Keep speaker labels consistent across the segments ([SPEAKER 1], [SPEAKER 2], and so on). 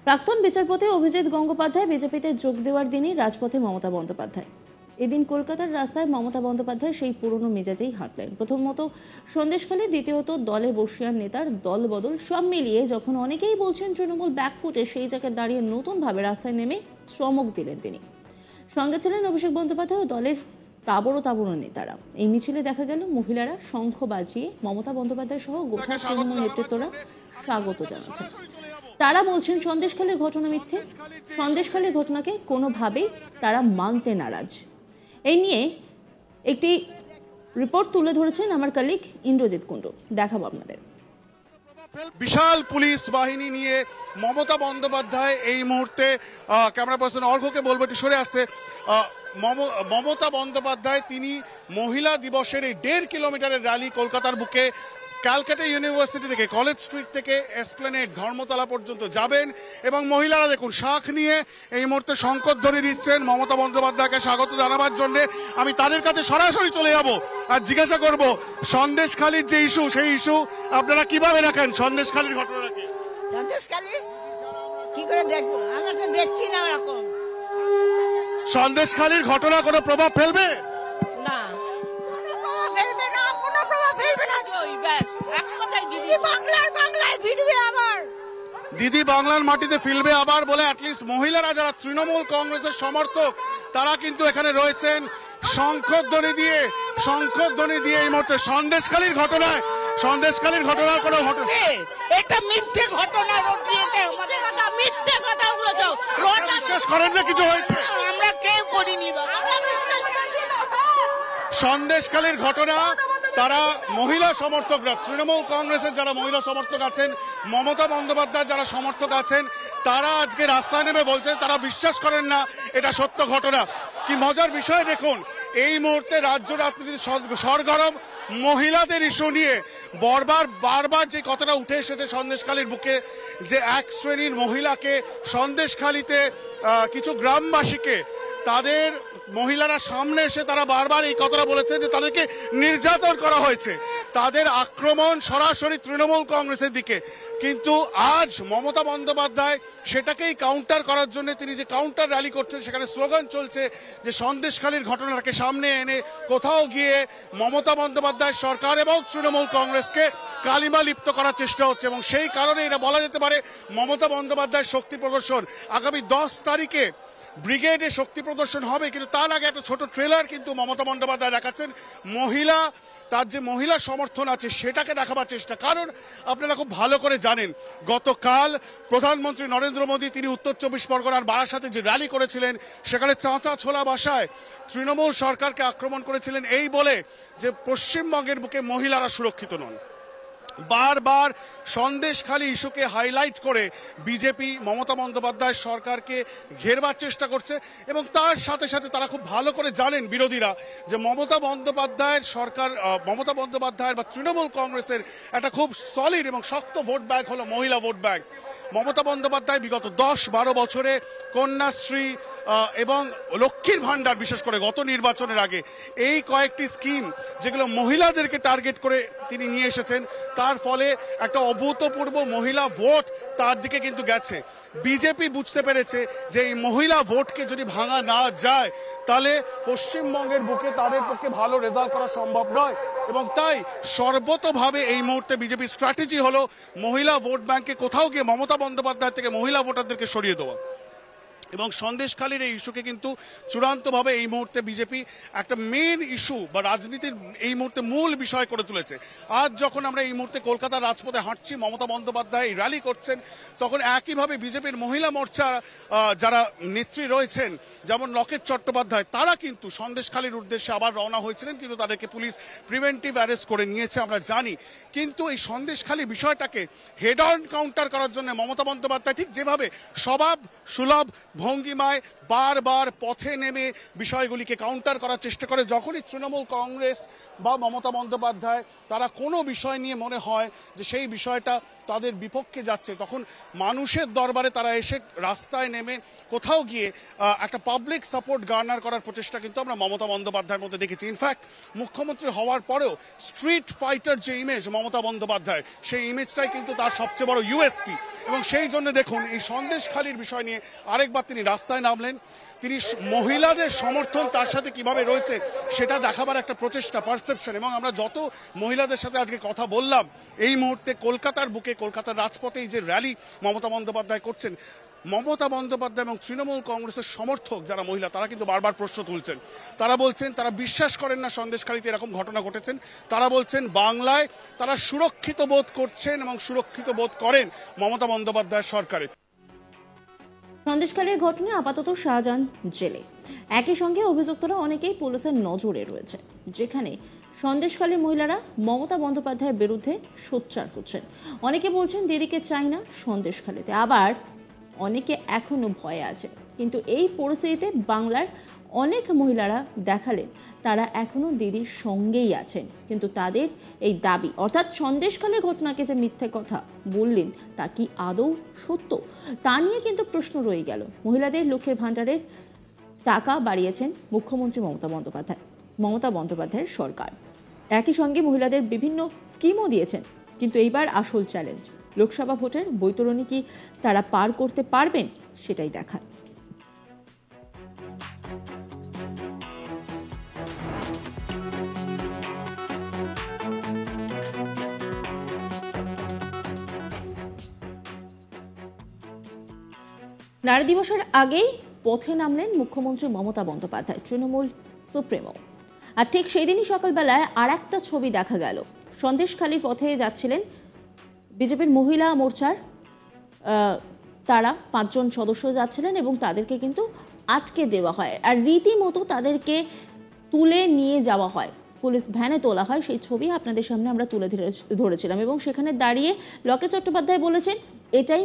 [SPEAKER 1] প্রাক্তন বিচারপতি অভিজিৎ গঙ্গোপাধ্যায় বিজেপিতে যোগ দেওয়ার দিনই রাজপথে মমতা বন্দ্যোপাধ্যায়। এদিন কলকাতার রাস্তায় মমতা বন্দ্যোপাধ্যায় সেই পুরনো মেজাজেই হাঁটলেন। প্রথমত সন্দেশখালী, দ্বিতীয়ত দলের বর্ষীয়ান নেতার দল বদল, সব মিলিয়ে যখন অনেকেই বলছেন তৃণমূল ব্যাকফুটে, সেই জায়গায় দাঁড়িয়ে নতুনভাবে রাস্তায় নেমে চমক দিলেন তিনি। সঙ্গে ছিলেন অভিষেক বন্দ্যোপাধ্যায় ও দলের তাবড়ো তাবড়ো নেতারা। এই মিছিলে দেখা গেল মহিলারা শঙ্খ বাজিয়ে মমতা বন্দ্যোপাধ্যায় সহ গোটা তৃণমূল নেতৃত্বরা স্বাগত জানাচ্ছেন। তারা বলছেন সন্দেশখালীর ঘটনা মিথ্যে, সন্দেশখালীর ঘটনাকে কোনোভাবেই তারা মানতে নারাজ। এই নিয়ে একটি রিপোর্ট তুলে ধরেছেন আমার কলিগ ইন্দ্রজিৎ কুণ্ডু, দেখাবো আপনাদের।
[SPEAKER 2] বিশাল পুলিশ বাহিনী নিয়ে মমতা বন্দ্যোপাধ্যায় এই মুহূর্তে, ক্যামেরা পার্সন অর্ঘ্যকে বলবো একটু সরে আসতে। মমতা বন্দ্যোপাধ্যায় তিনি মহিলা দিবসের এই 1.5 কিলোমিটারের র্যালি কলকাতার বুকে ক্যালকাটা ইউনিভার্সিটি থেকে, কলেজ স্ট্রিট থেকে এসপ্লেনেড ধর্মতলা পর্যন্ত যাবেন এবং মহিলারা দেখুন শাঁখ নিয়ে এই মুহূর্তে শঙ্খধ্বনি দিচ্ছেন মমতা বন্দ্যোপাধ্যায়কে স্বাগত জানাবার জন্য। আমি তাদের কাছে সরাসরি চলে যাব আর জিজ্ঞাসা করব সন্দেশখালীর যে ইস্যু, সেই ইস্যু আপনারা কিভাবে রাখেন? সন্দেশখালীর ঘটনাকে
[SPEAKER 3] সন্দেশখালী কি করে দেখবো? আমরা তো দেখছি না। এরকম
[SPEAKER 2] সন্দেশখালীর ঘটনা কোনো প্রভাব ফেলবে
[SPEAKER 3] না, ফেলবে না, কোনো প্রভাব ফেলবে না। ব্যাস এক কথাই, দিদি বাংলায় ফিরবে আবার,
[SPEAKER 2] দিদি বাংলার মাটিতে ফিরবে আবার বলে অ্যাটলিস্ট মহিলারা যারা তৃণমূল কংগ্রেসের সমর্থক তারা কিন্তু এখানে রয়েছেন শঙ্খধ্বনি দিয়ে এই মুহূর্তে সন্দেশখালীর ঘটনার কোনো ঘটনা,
[SPEAKER 3] এটা মিথ্যে ঘটনা রটিয়েছে আমাদের কথা, মিথ্যে কথা বলছো।
[SPEAKER 2] বিশ্বাস করেন না কিছু হয়েছে?
[SPEAKER 3] আমরা কেউ করিনি।
[SPEAKER 2] সন্দেশখালীর ঘটনা, তারা মহিলা সমর্থকরা, তৃণমূল কংগ্রেসের যারা মহিলা সমর্থক আছেন, মমতা বন্দ্যোপাধ্যায় যারা সমর্থক আছেন, তারা আজকে রাস্তায় নেমে বলছেন তারা বিশ্বাস করেন না এটা সত্য ঘটনা। কি মজার বিষয় দেখুন, এই মুহূর্তে রাজ্য রাজনীতি সরগরম মহিলাদের ইস্যু নিয়ে বারবার যে কথাটা উঠে এসেছে সন্দেশখালীর বুকে, যে এক শ্রেণীর মহিলাকে সন্দেশখালীতে কিছু গ্রামবাসীকে তাদের মহিলারা সামনে এসে তারা বারবার এই কথাটা বলেছেন যে তাদেরকে নির্যাতন করা হয়েছে, তাদের আক্রমণ সরাসরি তৃণমূল কংগ্রেসের দিকে। কিন্তু আজ মমতা বন্দ্যোপাধ্যায় সেটাকেই কাউন্টার করার জন্য তিনি যে কাউন্টার র্যালি করছেন, সেখানে স্লোগান চলছে যে সন্দেশখালীর ঘটনাটাকে সামনে এনে কোথাও গিয়ে মমতা বন্দ্যোপাধ্যায় সরকার এবং তৃণমূল কংগ্রেসকে কালিমা লিপ্ত করার চেষ্টা হচ্ছে। এবং সেই কারণে এটা বলা যেতে পারে মমতা বন্দ্যোপাধ্যায়ের শক্তি প্রদর্শন। আগামী 10 তারিখে ব্রিগেডে শক্তি প্রদর্শন হবে, কিন্তু তার আগে একটা ছোট ট্রেলার কিন্তু মমতা বন্দ্যোপাধ্যায় দেখাচ্ছেন তার যে মহিলা সমর্থন আছে সেটাকে দেখাবার চেষ্টা। কারণ আপনারা খুব ভালো করে জানেন, গতকাল প্রধানমন্ত্রী নরেন্দ্র মোদী তিনি উত্তর 24 পরগনার বারাসাতে যে র্যালি করেছিলেন, সেখানে চাঁচা ছোলা ভাষায় তৃণমূল সরকারকে আক্রমণ করেছিলেন এই বলে যে পশ্চিমবঙ্গের বুকে মহিলারা সুরক্ষিত নন। বারবার সন্দেশখালী ইস্যুকে হাইলাইট করে বিজেপি মমতা বন্দ্যোপাধ্যায় সরকারকে ঘেরবার চেষ্টা করছে এবং তার সাথে সাথে তারা খুব ভালো করে জানেন বিরোধীরা যে মমতা বন্দ্যোপাধ্যায়ের বা তৃণমূল কংগ্রেসের একটা খুব সলিড এবং শক্ত ভোট ব্যাংক হলো মহিলা ভোট ব্যাংক। মমতা বন্দ্যোপাধ্যায় বিগত 10-12 বছরে কন্যাশ্রী এবং লক্ষ্মীর ভান্ডার, বিশেষ করে গত নির্বাচনের আগে এই কয়েকটি স্কিম যেগুলো মহিলাদেরকে টার্গেট করে তিনি নিয়ে এসেছেন, তার ফলে একটা অভূতপূর্ব মহিলা ভোট তার দিকে কিন্তু গেছে। বিজেপি বুঝতে পেরেছে যে এই মহিলা ভোটকে যদি ভাঙা না যায় তাহলে পশ্চিমবঙ্গের বুকে তাদের পক্ষে ভালো রেজাল্ট করা সম্ভব নয় এবং তাই সর্বতভাবে এই মুহূর্তে বিজেপির স্ট্র্যাটেজি হলো মহিলা ভোট ব্যাংকে কোথাও গিয়ে মমতা বন্দ্যোপাধ্যায় থেকে মহিলা ভোটারদেরকে সরিয়ে দেওয়া। এবং সন্দেশখালীর এই ইস্যুকে কিন্তু চূড়ান্তভাবে এই মুহূর্তে বিজেপি একটা মেন ইস্যু বা রাজনীতির এই মুহূর্তে মূল বিষয় করে তুলেছে। আজ যখন আমরা এই মুহূর্তে কলকাতার রাজপথে হাঁটছি, মমতা বন্দ্যোপাধ্যায় র্যালি করছেন, তখন একইভাবে বিজেপির মহিলা মোর্চা যারা নেত্রী রয়েছেন, যেমন লকেট চট্টোপাধ্যায়, তারা কিন্তু সন্দেশখালীর উদ্দেশ্যে আবার রওনা হয়েছিলেন, কিন্তু তাদেরকে পুলিশ প্রিভেন্টিভ অ্যারেস্ট করে নিয়েছে আমরা জানি। কিন্তু এই সন্দেশখালী বিষয়টাকে হেড অন কাউন্টার করার জন্য মমতা বন্দ্যোপাধ্যায় ঠিক যেভাবে স্বভাব সুলভ ভঙ্গিমায় বারবার পথে নেমে বিষয়গুলিকে কাউন্টার করার চেষ্টা করে, যখনই তৃণমূল কংগ্রেস বা মমতা বন্দ্যোপাধ্যায় তারা কোনো বিষয় নিয়ে মনে হয় যে সেই বিষয়টা তাদের বিপক্ষে যাচ্ছে, তখন মানুষের দরবারে তারা এসে রাস্তায় নেমে কোথাও গিয়ে একটা পাবলিক সাপোর্ট গার্নার করার প্রচেষ্টা কিন্তু আমরা মমতা বন্দ্যোপাধ্যায়ের মধ্যে দেখেছি। ইনফ্যাক্ট মুখ্যমন্ত্রী হওয়ার পরেও স্ট্রিট ফাইটার যে ইমেজ মমতা বন্দ্যোপাধ্যায়, সেই ইমেজটাই কিন্তু তার সবচেয়ে বড় ইউএসপি। এবং সেই জন্য দেখুন এই সন্দেশখালির বিষয় নিয়ে আরেকবার তিনি রাস্তায় নামলেন। তিনি মহিলাদের সমর্থন তার সাথে কিভাবে রয়েছে সেটা দেখাবার একটা প্রচেষ্টা, পারসেপশন। এবং আমরা যত মহিলাদের সাথে আজকে কথা বললাম, এই মুহূর্তে কলকাতার বুকে, কলকাতার রাজপথে এই যে র্যালি মমতা বন্দ্যোপাধ্যায় করছেন, মমতা বন্দ্যোপাধ্যায় এবং তৃণমূল কংগ্রেসের সমর্থক যারা মহিলা, তারা কিন্তু বারবার প্রশ্ন তুলছেন। তারা বলছেন তারা বিশ্বাস করেন না সন্দেশখালিতে এরকম ঘটনা ঘটেছেন। তারা বলছেন বাংলায় তারা সুরক্ষিত বোধ করছেন এবং সুরক্ষিত বোধ করেন মমতা বন্দ্যোপাধ্যায়ের সরকারে।
[SPEAKER 1] সন্দেশখালীর ঘটনায় আপাতত শাহজাহান জেলে। একই সঙ্গে অভিযুক্তরা অনেকেই পুলিশের নজরে রয়েছে, যেখানে সন্দেশখালীর মহিলারা মমতা বন্দ্যোপাধ্যায়ের বিরুদ্ধে সোচ্চার হচ্ছেন। অনেকে বলছেন দিদিকে চাই না সন্দেশখালীতে, আবার অনেকে এখনো ভয়ে আছে। কিন্তু এই পরিস্থিতিতে বাংলার অনেক মহিলারা দেখালেন তারা এখনো দিদির সঙ্গেই আছেন। কিন্তু তাদের এই দাবি, অর্থাৎ সন্দেশখালীর ঘটনাকে যে মিথ্যে কথা বললেন তা কি আদৌ সত্য, তা নিয়ে কিন্তু প্রশ্ন রয়ে গেল। মহিলাদের লক্ষ্মীর ভাণ্ডারের টাকা বাড়িয়েছেন মুখ্যমন্ত্রী মমতা বন্দ্যোপাধ্যায়ের সরকার। একই সঙ্গে মহিলাদের বিভিন্ন স্কিমও দিয়েছেন। কিন্তু এইবার আসল চ্যালেঞ্জ, লোকসভা ভোটের বৈতরণী কি তারা পার করতে পারবেন, সেটাই দেখার। নারী দিবসের আগেই পথে নামলেন মুখ্যমন্ত্রী মমতা বন্দ্যোপাধ্যায়, তৃণমূল সুপ্রিমো। আর ঠিক সেই দিনই সকালবেলায় আর একটা ছবি দেখা গেল। সন্দেশখালীর পথে যাচ্ছিলেন বিজেপির মহিলা মোর্চার তারা 5 জন সদস্য যাচ্ছিলেন এবং তাদেরকে কিন্তু আটকে দেওয়া হয়। আর রীতিমতো তাদেরকে তুলে নিয়ে যাওয়া হয়, পুলিশ ভ্যানে তোলা হয়। সেই ছবি আপনাদের সামনে আমরা তুলে ধরেছিলাম এবং সেখানে দাঁড়িয়ে লকেট চট্টোপাধ্যায় বলেছেন এটাই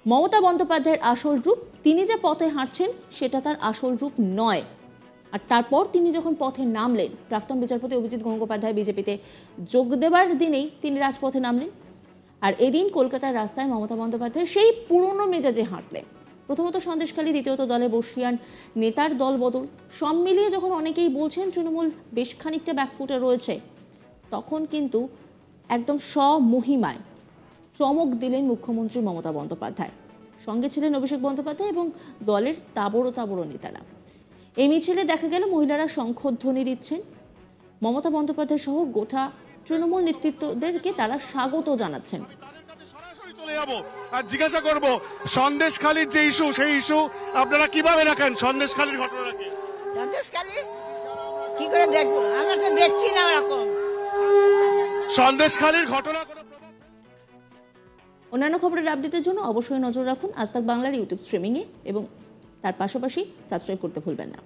[SPEAKER 1] মমতা বন্দ্যোপাধ্যায়ের আসল রূপ। তিনি যে পথে হাঁটছেন সেটা তার আসল রূপ নয়। আর তারপর তিনি যখন পথে নামলেন, প্রাক্তন বিচারপতি অভিজিৎ গঙ্গোপাধ্যায় বিজেপিতে যোগ দেবার দিনেই তিনি রাজপথে নামলেন। আর এদিন কলকাতার রাস্তায় মমতা বন্দ্যোপাধ্যায় সেই পুরনো মেজাজে হাঁটলেন। প্রথমত সন্দেশখালী, দ্বিতীয়ত দলের বর্ষিয়ান নেতার দল বদল, সব মিলিয়ে যখন অনেকেই বলছেন তৃণমূল বেশ খানিকটা ব্যাকফুটে রয়েছে, তখন কিন্তু একদম স্বমহিমায় চমক দিলেন মুখ্যমন্ত্রী মমতা বন্দ্যোপাধ্যায়। সঙ্গে ছিলেন অভিষেক বন্দ্যোপাধ্যায় এবং দলের তাবড়ো নেতারা। এই মিছিলে দেখা গেল মহিলারা শঙ্খধ্বনি দিচ্ছেন। মমতা বন্দ্যোপাধ্যায় সহ গোটা তৃণমূল নেতৃত্বদেরকে তারা স্বাগত জানাচ্ছেন।
[SPEAKER 2] সরাসরি চলে যাব আর জিজ্ঞাসা করব সন্দেশখালীর যে ইস্যু, সেই ইস্যু আপনারা কিভাবে রাখেন? সন্দেশখালীর ঘটনাকে
[SPEAKER 3] সন্দেশখালী কি করে দেখবো? আমরা তো দেখছি না এরকম
[SPEAKER 2] সন্দেশখালীর ঘটনা।
[SPEAKER 1] অন্যান্য খবরের আপডেটের জন্য অবশ্যই নজর রাখুন আজ তাক বাংলার ইউটিউব স্ট্রিমিংয়ে এবং তার পাশাপাশি সাবস্ক্রাইব করতে ভুলবেন না।